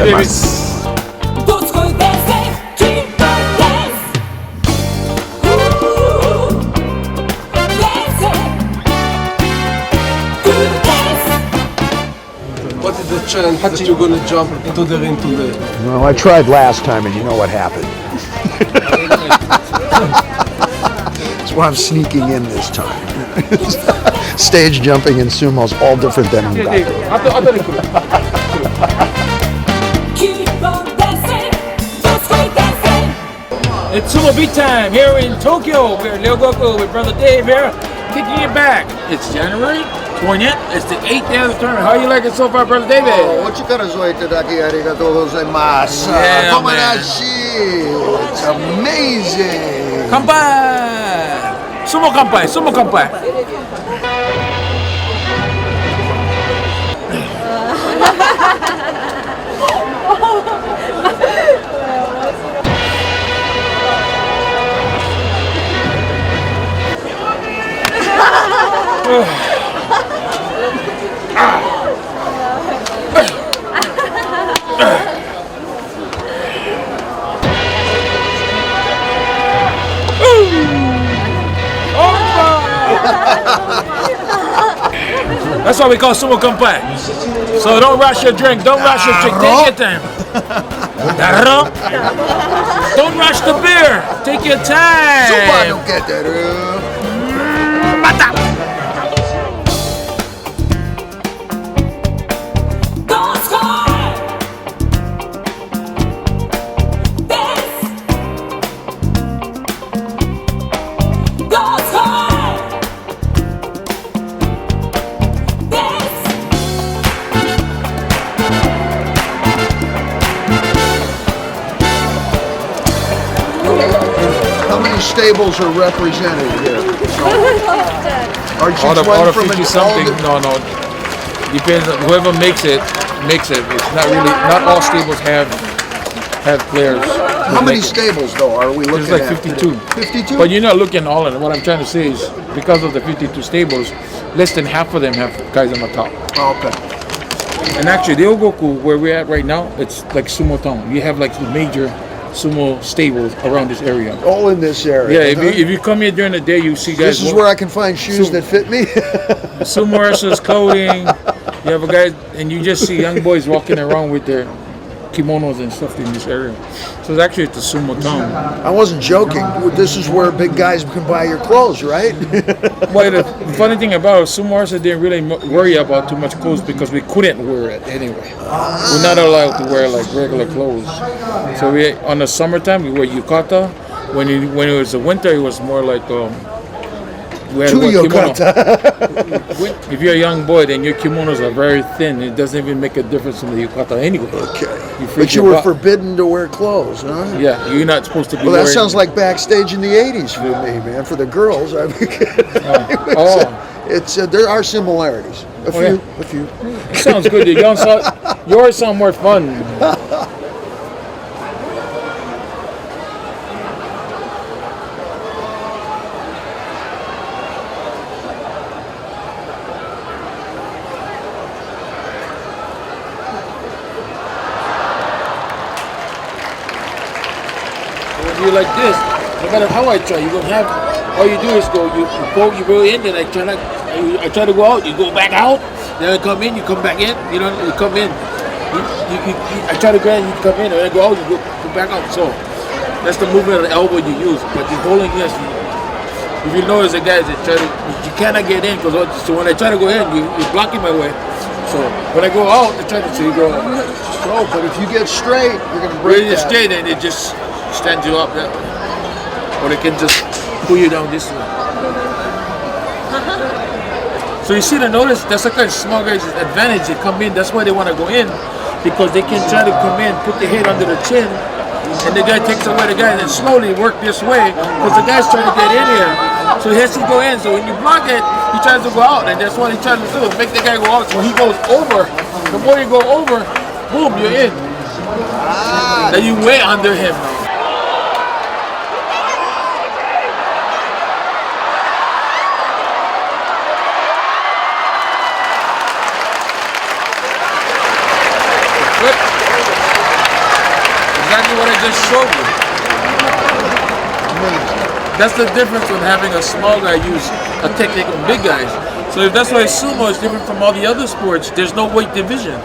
ざいます。What is the chance that you're going to jump into the ring today? Well, I tried last time and you know what happened. That's why I'm sneaking in this time. Stage jumping in sumo is all different than It's Sumo Beat time here in Tokyo. We're in Ryogoku with Brother Dave here, kicking it back. It's January 20th. It's the 8th day of the tournament. How are you liking it so far, Brother David? お力添えていただきありがとうございます。Yeah, It's amazing. 乾杯! Sumo 乾杯! Sumo 乾杯! That's why we call sumo kanpai. So don't rush your drink. Don't rush your drink. Take your time. Don't rush the beer. Take your time. Mata. Stables are represented here. Out of 50 something. No. Depends on whoever makes it. It's not really. Not all stables have players. How many stables though are we looking at? It's like 52. 52. But you're not looking all in. What I'm trying to say is because of the 52 stables, less than half of them have guys on the top. Oh, okay. And actually, the Ryogoku where we're at right now, it's like sumo town. You have like the major sumo stables around this area. All in this area. Yeah, if you come here during the day, you see guys. This is where I can find shoes that fit me. Sumo wrestlers clothing. You have a guy, and you just see young boys walking around with their kimonos and stuff in this area. So it's actually the sumo town. I wasn't joking. This is where big guys can buy your clothes, right? Well, the funny thing about it, sumo wrestlers didn't really worry about too much clothes because we couldn't wear it anyway. We're not allowed to wear like regular clothes. So we, on the summertime, we wear yukata. When it was the winter, it was more like we had to wear kimono. If you're a young boy, then your kimonos are very thin. It doesn't even make a difference in the yukata anyway. Okay. But you were forbidden to wear clothes, huh? Yeah, you're not supposed to be. Well, that sounds like backstage in the '80s for me, man. For the girls, I mean, there are similarities. A few. It sounds good. Yours sound more fun. You like this, no matter how I try, you're gonna have. All you do is you go in, then I try to go out, you go back out, then I come in, you come back in, you come in. I try to go in, you come in, and I go out, you go back out. So that's the movement of the elbow you use. But the holding this, if you notice the guys that you cannot get in because so when I try to go in, you're blocking my way. So when I go out, I try to go. So, but if you get straight, you're gonna break that. Straight, and it just stands you up that way. Or they can just pull you down this way. So you see notice that's a kind of small guys' advantage. They come in, that's why they want to go in, because they can try to come in, put the head under the chin, and the guy takes away the guy, and then slowly work this way, because the guy's trying to get in here. So he has to go in. So when you block it, he tries to go out, and that's what he tries to do, is make the guy go out. So he goes over. The more you go over, boom, you're in. Then you way under him. just showed you. That's the difference with having a small guy use a technique of big guys. So if that's why sumo is different from all the other sports, there's no weight division.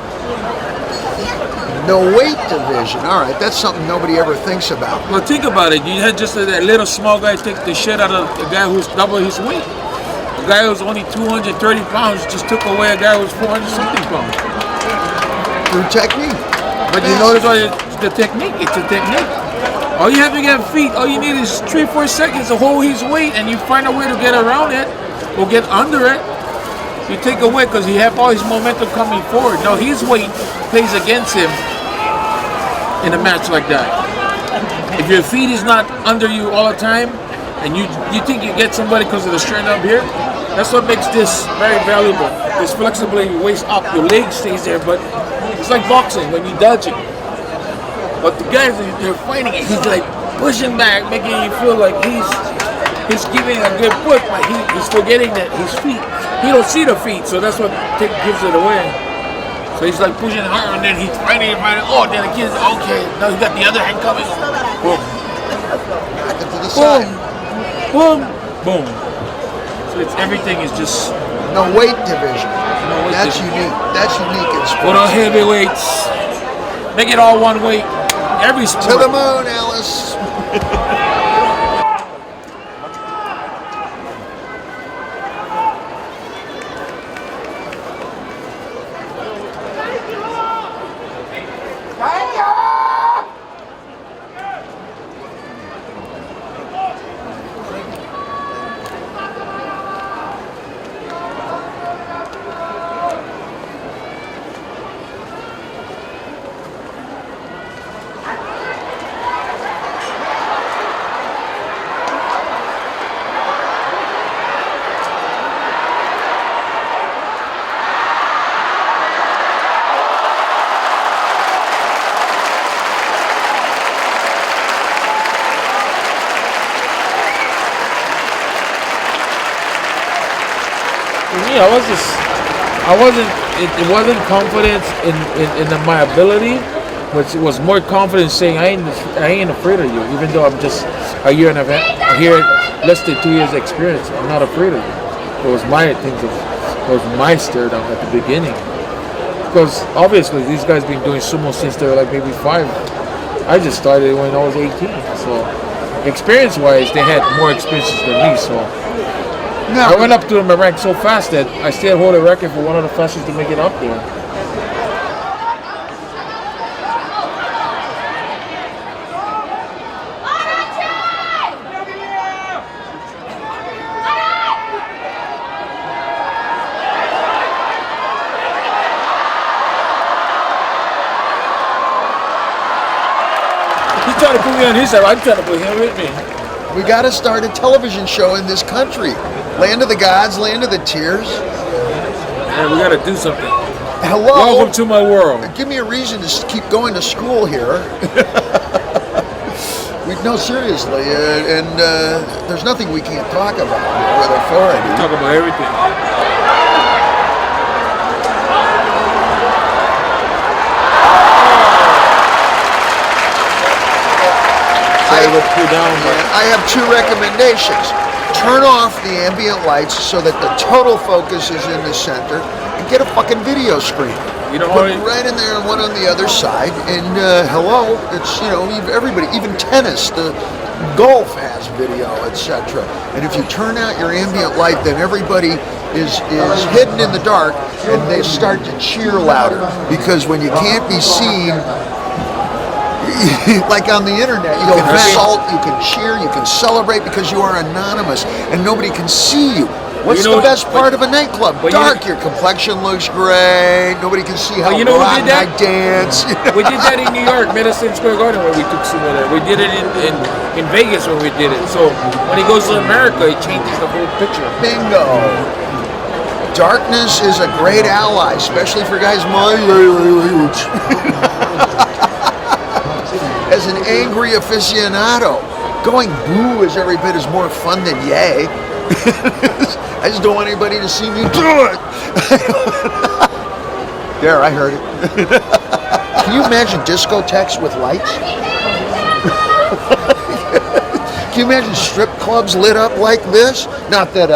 No weight division. All right, that's something nobody ever thinks about. Well, think about it. You had just that little small guy take the shit out of a guy who's double his weight. A guy who's only 230 pounds just took away a guy who's 400 something pounds. Through technique. But you notice why it's the technique. It's a technique. All you have to get feet. All you need is 3-4 seconds to hold his weight, and you find a way to get around it or get under it. You take away because he have all his momentum coming forward. No, his weight plays against him in a match like that. If your feet is not under you all the time, and you think you get somebody because of the strength up here, that's what makes this very valuable. This flexibility, your waist up, your leg stays there, but it's like boxing when you dodge it. But the guys, they're fighting it. He's like pushing back, making you feel like he's giving a good push, but he's forgetting that his feet. He don't see the feet, so that's what gives it away. So he's like pushing hard, and then he's fighting. Oh, then the kid's okay. Now he got the other hand coming. Boom. Back into the Boom. side. Boom. Boom. So it's everything is just No weight division. No weight That's division. unique. That's unique in put sports. on heavyweights. Make it all one weight. Every sport. To the moon, Alice. It wasn't confidence in my ability, but it was more confidence saying I ain't afraid of you, even though I'm just a year and a half here, less than 2 years experience. I'm not afraid of you. It was my things. It was my stir down at the beginning, because obviously these guys been doing sumo since they were like maybe 5. I just started when I was 18, so experience-wise, they had more experiences than me. So. Now, I went up to the rank so fast that I still hold a record for one of the fastest to make it up there. He's trying to put me on his side. I'm trying to put him with me. we got to start a television show in this country. Land of the gods, land of the tears. Yeah, we got to do something. Hello. Welcome to my world. Give me a reason to keep going to school here. No, seriously, and there's nothing we can't talk about with authority. Talk about everything. I have 2 recommendations. Turn off the ambient lights so that the total focus is in the center, and get a fucking video screen. You know, put right in there and one on the other side, and hello, it's, you know, everybody, even tennis, the golf has video, etc. And if you turn out your ambient light, then everybody is hidden in the dark, and they start to cheer louder, because when you can't be seen, like on the internet, you can insult, you can cheer, you can celebrate because you are anonymous and nobody can see you. What's the best part of a nightclub? Dark. Your complexion looks great. Nobody can see how rotten I dance. We did that in New York, Madison Square Garden, where we took sumo there. We did it in Vegas when we did it. So when he goes to America, he changes the whole picture. Bingo. Darkness is a great ally, especially for guys my age. As an angry aficionado, going boo is every bit as more fun than yay. I just don't want anybody to see me do it. There, I heard it. Can you imagine discotheques with lights? Can you imagine strip clubs lit up like this? Not that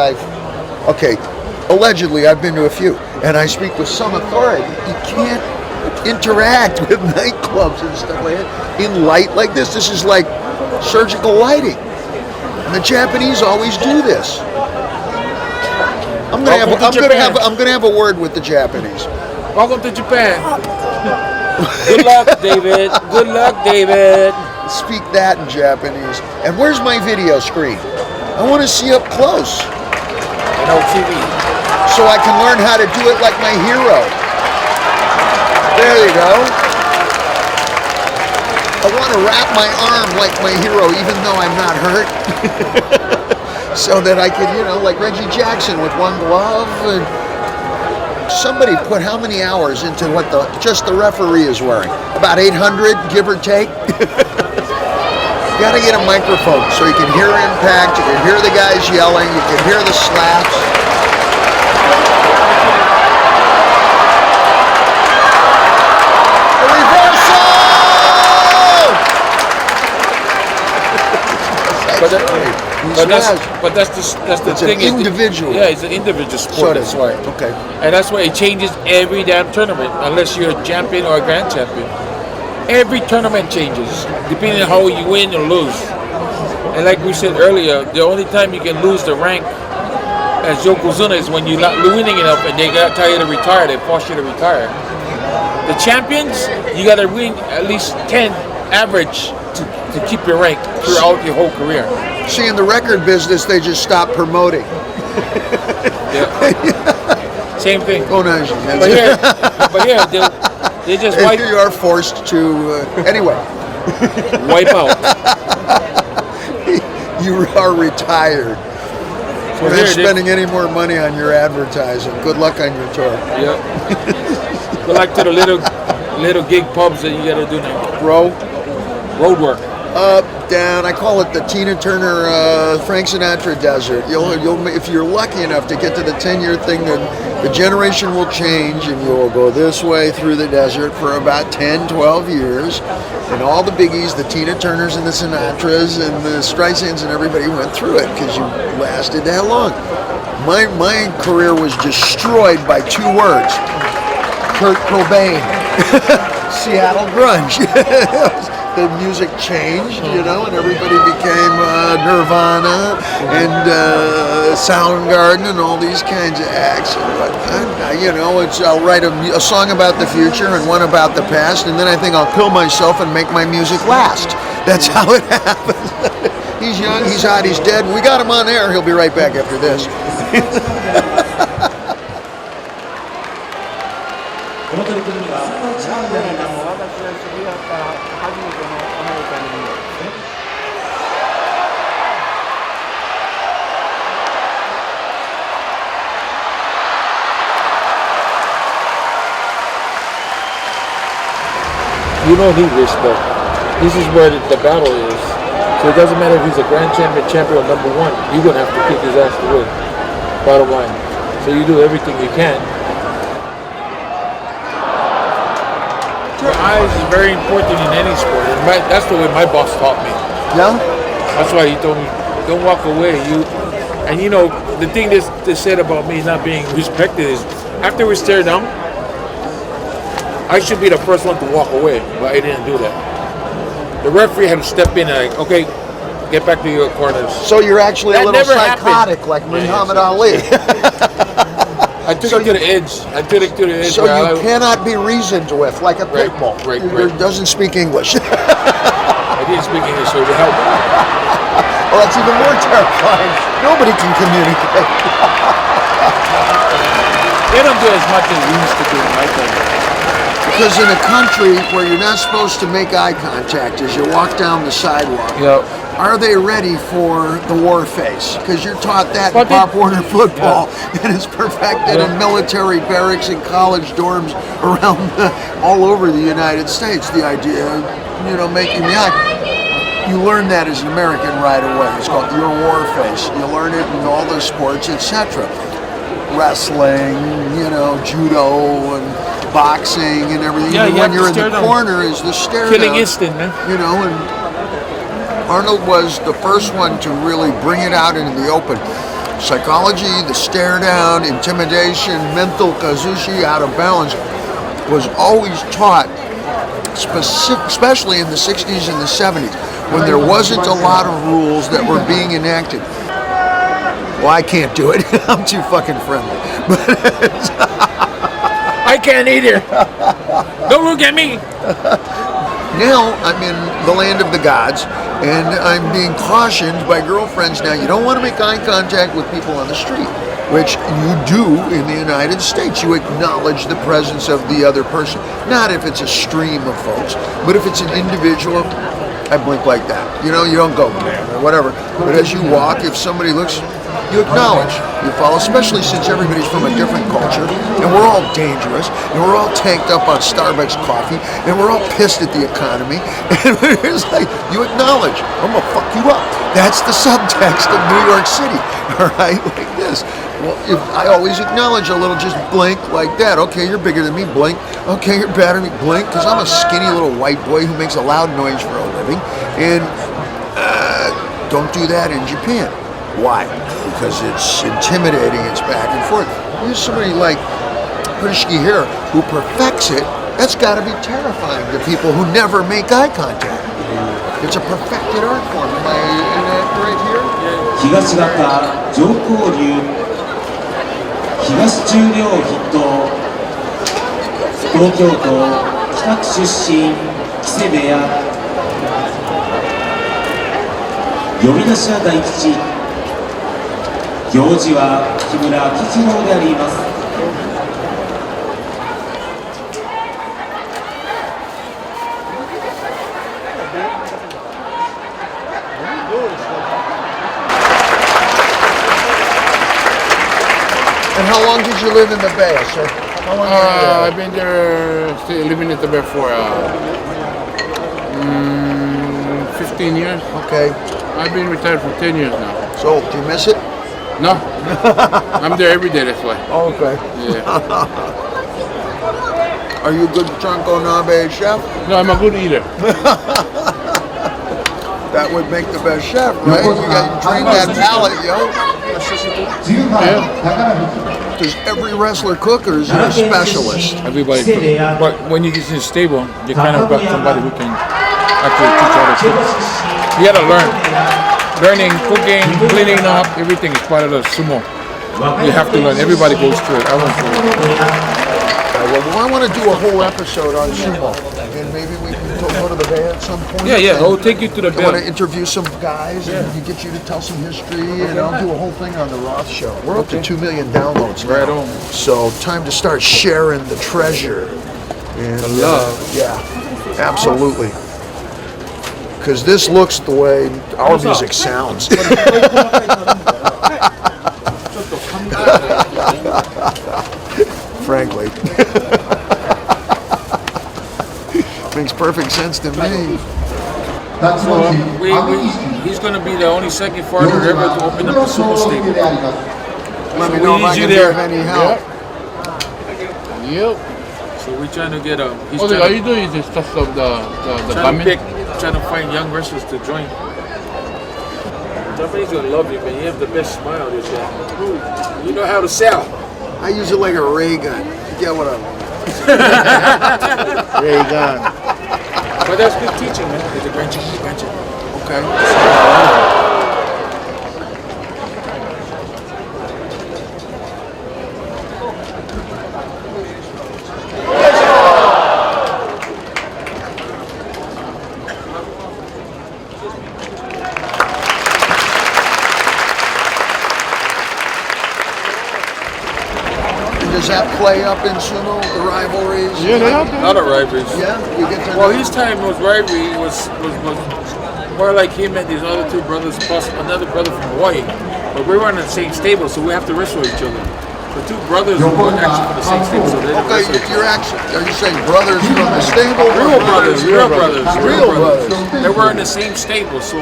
allegedly I've been to a few, and I speak with some authority. You can't interact with nightclubs and stuff like that in light like this. This is like surgical lighting. And the Japanese always do this. I'm gonna have a word with the Japanese. Welcome to Japan. Good luck, David. Good luck, David. Speak that in Japanese. And where's my video screen? I want to see up close. No TV. So I can learn how to do it like my hero. There you go. I want to wrap my arm like my hero, even though I'm not hurt. So that I can, like Reggie Jackson with one glove. And somebody put how many hours into what just the referee is wearing? About 800, give or take. Got to get a microphone so you can hear impact, you can hear the guys yelling, you can hear the slaps. The reversal! But that's the it's thing. An individual. It's an individual sport. That's why. Okay. And that's why it changes every damn tournament, unless you're a champion or a grand champion. Every tournament changes, depending on how you win or lose. And like we said earlier, the only time you can lose the rank as Yokozuna is when you're not winning enough and they got tell you to retire, they force you to retire. The champions, you got to win at least 10 average to keep your rank throughout your whole career. See, in the record business, they just stop promoting. Yeah. Same thing. Oh, no. But here they just wipe. You are forced to, anyway. Wipe out. You are retired. We're not spending any more money on your advertising. Good luck on your tour. Yep. Go like to the little gig pubs that you got to do now. Road work. Up, down. I call it the Tina Turner, Frank Sinatra desert. You'll if you're lucky enough to get to the 10-year thing, then the generation will change, and you'll go this way through the desert for about 10, 12 years. And all the biggies, the Tina Turners and the Sinatras and the Streisands and everybody went through it because you lasted that long. My career was destroyed by 2 words: Kurt Cobain. Seattle grunge. The music changed, and everybody became Nirvana and Soundgarden and all these kinds of acts. I'll write a song about the future and one about the past, and then I think I'll kill myself and make my music last. That's how it happens. He's young, he's hot, he's dead. We got him on air. He'll be right back after this. You don't need respect. This is where the battle is. So it doesn't matter if he's a grand champion or number 1. You're gonna have to kick his ass to win. Bottom line. So you do everything you can. Your eyes is very important in any sport. And that's the way my boss taught me. Yeah? That's why he told me, don't walk away. The thing they said about me not being respected is after we stare down, I should be the first one to walk away, but I didn't do that. The referee had to step in and okay, get back to your corners. So you're actually a little psychotic, happened. like Muhammad Ali. I took it to the edge. So you cannot be reasoned with, like a pit bull. Right. Doesn't speak English. I didn't speak English, so it helped. Well, that's even more terrifying. Nobody can communicate. They don't do as much as we used to do in my country. Because in a country where you're not supposed to make eye contact as you walk down the sidewalk, are they ready for the war face? Because you're taught that in Pop Warner football, and it's perfected in military barracks and college dorms around all over the United States. The idea of, making the eye. You learn that as an American right away. It's called your war face. You learn it in all the sports, etc. Wrestling, judo and boxing and everything. Even when you're in the corner is the stare killing down, instant, man. Arnold was the first one to really bring it out into the open. Psychology, the stare down, intimidation, mental kazushi, out of balance, was always taught, especially in the 60s and the 70s, when there wasn't a lot of rules that were being enacted. Well, I can't do it. I'm too fucking friendly. I can't either. Don't look at me. Now I'm in the land of the gods, and I'm being cautioned by girlfriends now, you don't want to make eye contact with people on the street, which you do in the United States. You acknowledge the presence of the other person. Not if it's a stream of folks, but if it's an individual, I blink like that. You know, you don't go or whatever. But as you walk, if somebody looks, you acknowledge, you follow, especially since everybody's from a different culture, and we're all dangerous, and we're all tanked up on Starbucks coffee, and we're all pissed at the economy, and it's like, you acknowledge, I'm gonna fuck you up. That's the subtext of New York City, all right, like this. Well, if I always acknowledge a little, just blink like that. Okay, you're bigger than me, blink. Okay, you're better than me, blink, because I'm a skinny little white boy who makes a loud noise for a living, and don't do that in Japan. Why? Because it's intimidating, it's back and forth. Here's somebody like Konishiki here who perfects it. That's got to be terrifying to people who never make eye contact. It's a perfected art form. Am I inaccurate here? 東方上皇流東中両筆頭東京都北区出身木瀬部屋呼び出しは大吉行事は木村吉郎であります。 And how long did you live in the Bay, sir? How long I've been there, living in the Bay for 15 years. Okay. I've been retired for 10 years now. So, do you miss it? No, I'm there every day, that's why. Oh, okay. Yeah. Are you a good Chanko Nabe chef? No, I'm a good eater. That would make the best chef, right? You got to train that palate, yo. Yeah. Because every wrestler cooker is a specialist. Everybody, but when you get in stable, you kind of got somebody who can actually teach how to cook. You gotta learn. Learning, cooking, cleaning up, everything is part of the sumo. You have to learn. Everybody goes through it. I went through it. Well, I want to do a whole episode on sumo, and maybe we can go to the Bay at some point. Yeah, yeah. I'll take you to the I Bay. want to interview some guys and get you to tell some history, and I'll do a whole thing on the Roth show. We're up to 2 million downloads now. Right on. So time to start sharing the treasure. And, The love. Yeah, absolutely. Because this looks the way our music sounds. Frankly. Makes perfect sense to me. He's going to be the only second foreigner ever to open up a sumo stable. Let me know if I can give any help. Yep. So we're trying to get a. He's All trying you do is the stuff of the trying to garment. trying to find young wrestlers to join. Somebody's gonna love you, man. You have the best smile, this guy. You know how to sell. I use it like a ray gun. You get what I want. Ray gun. But that's good teaching, man. It's a gotcha. Okay. Does that play up in sumo, the rivalries? Yeah, they have A lot of rivalries. Yeah, you get to Well, his time was rivalry was more like him and these other two brothers plus another brother from Hawaii. But we were in the same stable, so we have to wrestle each other. The two brothers were actually from the same stable, so they didn't Okay, wrestle each you're actually, are you saying brothers from the stable? Real brothers. Real brothers. They were in the same stable, so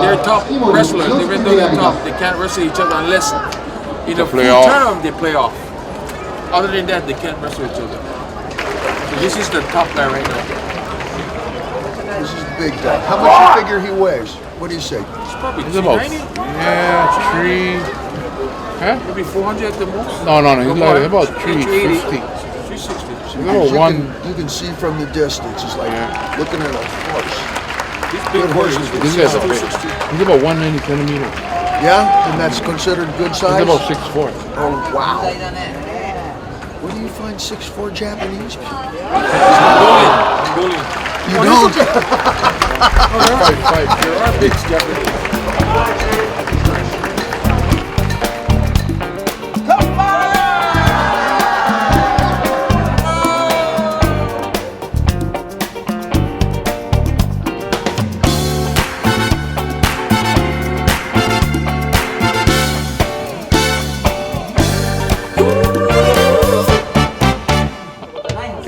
they're top wrestlers. Even though they're top, they can't wrestle each other unless in a full term they play off. Other than that, they can't wrestle each other. So this is the top guy right now. This is big guy. How much you figure he weighs? What do you say? It's probably It's about 390. yeah, 3. Huh? Maybe 400 at the most. No, he's more. like about 380. 350. 360. He's about You one. you can see from the distance. It's like looking at a horse. These big Good horses. horses. This guy's a big. 260. He's about 190 centimeters. Yeah, and that's considered good He's size. about 6'4". Oh wow! Where do you find 6'4" Japanese people? Bullying. You don't. 5'5". There are big Japanese.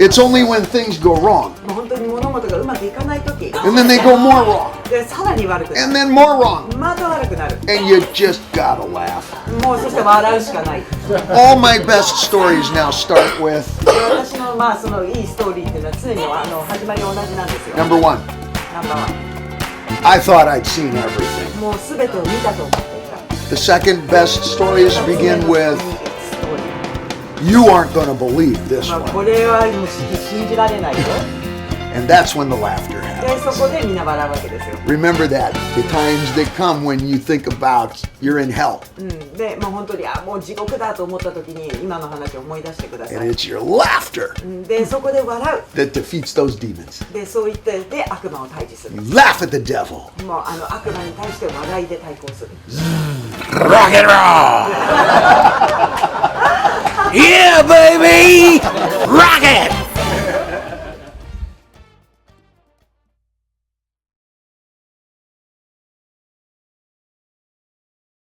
It's only when things go wrong, もう本当に物事がうまくいかないとき、 and then they go more wrong, でさらに悪くな and る。 then more wrong, また悪くなる。 and you just gotta laugh. もうそして笑うしかない。 All my best stories now start with で私のまあそのいいストーリーっていうのは常に始まり同じなんですよ。 number one. ナンバーワ I thought I'd seen everything. ン。もうすべてを見たと思っていた。 The second best stories begin with ストーリー。 "You aren't gonna believe this まあ one," これはもう信じられないよ。 and that's when the laughter で happens. そこでみんな笑うわけですよ。 Remember that the times that come when you think about you're in hell でもう本当にもう地獄だと思った時に今の話を思い出してくださ and い。 it's your laughter でそこで笑 that defeats those demons. う。でそう言ってで悪魔を退治する。 You laugh at the devil. もう悪魔に対して笑いで対抗する。 Rock and roll. Yeah, baby! Rock it!